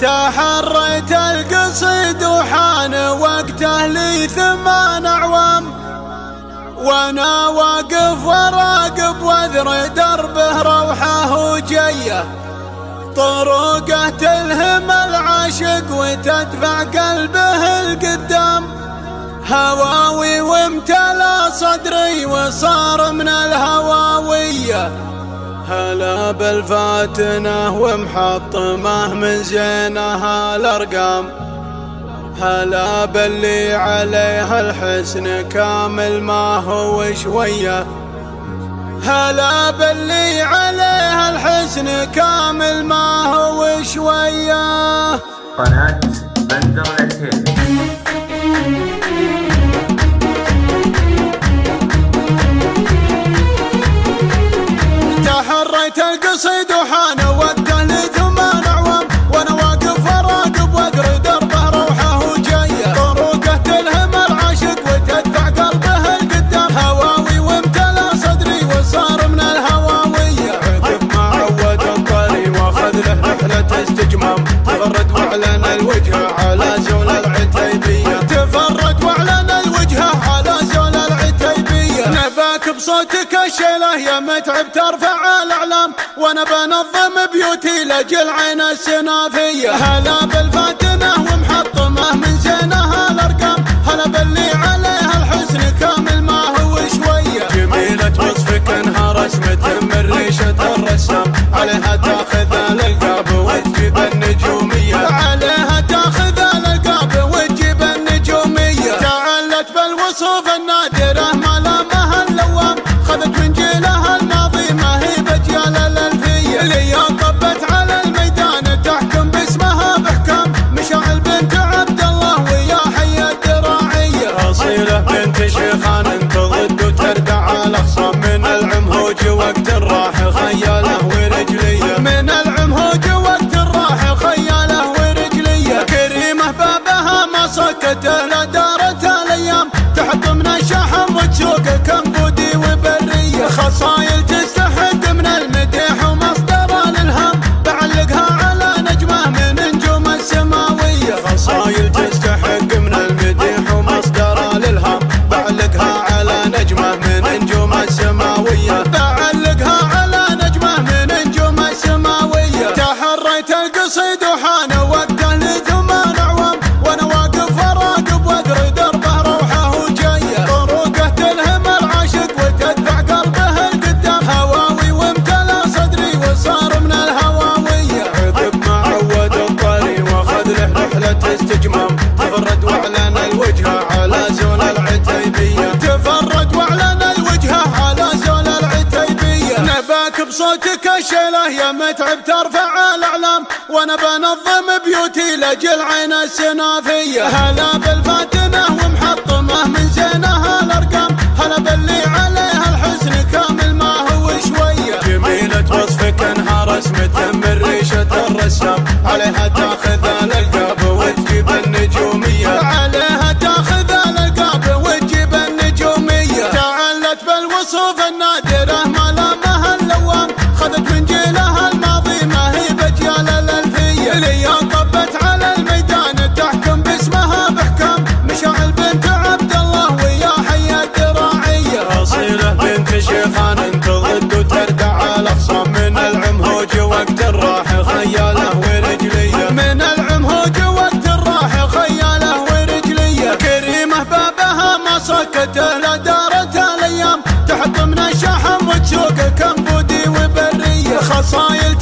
تحريت القصيد وحان وقته لي 8 أعوام، وانا واقف وراقب وذر دربه روحه وجيه، طرقه تلهم العاشق وتدفع قلبه القدام، هواوي وامتلى صدري وصار من الهواويه، هلا بالفاتنه ومحطمه من زينها الارقام، هلا باللي عليها الحسن كامل ما هو شويه، هلا باللي عليها الحسن كامل ما هو شويه. قناة بندر العتيبي. تحريت القصيد وحان وقته لي 8 أعوام، وانا واقف وراقب واقري دربه روحه وجيه، طرقه تلهم العاشق وتدفع قلبه القدام، هواوي وامتلى صدري وصار من الهواويه، عقب ما عود الطري واخذ له رحله استجمام، تفرد واعلن الوجه على زول العتيبيه، تفرد واعلن الوجه على زول العتيبيه، نباك بصوتك الشيله يا متعب ترفع الاعلام، وانا بنظم بيوتي لاجل عين السنافيه، هلا بالفاتنه ومحطمه من زينها الارقام، هلا باللي عليها الحسن كامل ما هو شويه، جميله وصفك انها رسمه من ريشه الرسام، عليها تاخذ الالقاب وتجيب النجوميه، عليها تاخذ الالقاب وتجيب النجوميه، تعلت بالوصوف النادره ملامها اللوام، خذت من جيلها الماضي ما هي بجيال الالفيه، اللي طبت على الميدان تحكم باسمها باحكام، مشاعل بنت عبد الله ويا حي الدراعيه، اصيله بنت شيخان تضد وتردع الاخصام، من العمهوج وقت الراح خياله ورجليه، من العمهوج وقت الراح خياله ورجليه، كريمه بابها ما سكته لا دارت الايام، تحط من الشحم وتسوق كمبودي وبريه، خصايل تستحق من المديح ومصدر الالهام، بعلقها على نجمه من نجوم السماويه، خصايل تستحق من المديح ومصدر الالهام، بعلقها على نجمه من نجوم السماويه، بعلقها على نجمه من نجوم السماويه، تحريت القصيد وحان وقته لي 8 أعوام، وانا واقف وراقب واقري دربه روحه وجيه، طرقه تلهم العاشق وتدفع قلبه القدام، هواوي وامتلى صدري وصار من الهواويه، عقب ما عود الطري واخذ له رحله استجمام، تفرد واعلن الوجه على زول العتيبيه، تفرد واعلن الوجه على زول العتيبيه، نباك بصوتك الشيله يا متعب ترفع الاعلام، وانا بنظم بيوتي لاجل عين السنافيه، هلا بالفاتنه ومحطمه من زينها الارقام، هلا باللي عليها الحسن كامل ما هو شويه، جميله وصفك انها رسمه من ريشه الرسام، عليها تاخذ الالقاب وتجيب النجوميه، عليها تاخذ الالقاب وتجيب النجوميه، تعلت بالوصوف النادره ملامها اللوام، خذت من جيلها الماضي ما هي بجيال الالفيه، اللي طبت على الميدان تحكم باسمها باحكام، مشاعل بنت عبد الله ويا حي الدراعيه، اصيله بنت شيخان تضد وتردع الاخصام، من العمهوج وقت الراح خياله ورجليه، من العمهوج وقت الراح خياله ورجليه، كريمه بابها ما سكته لا دارت الايام، تحط من الشحم وتسوق كمبودي وبريه، خصايل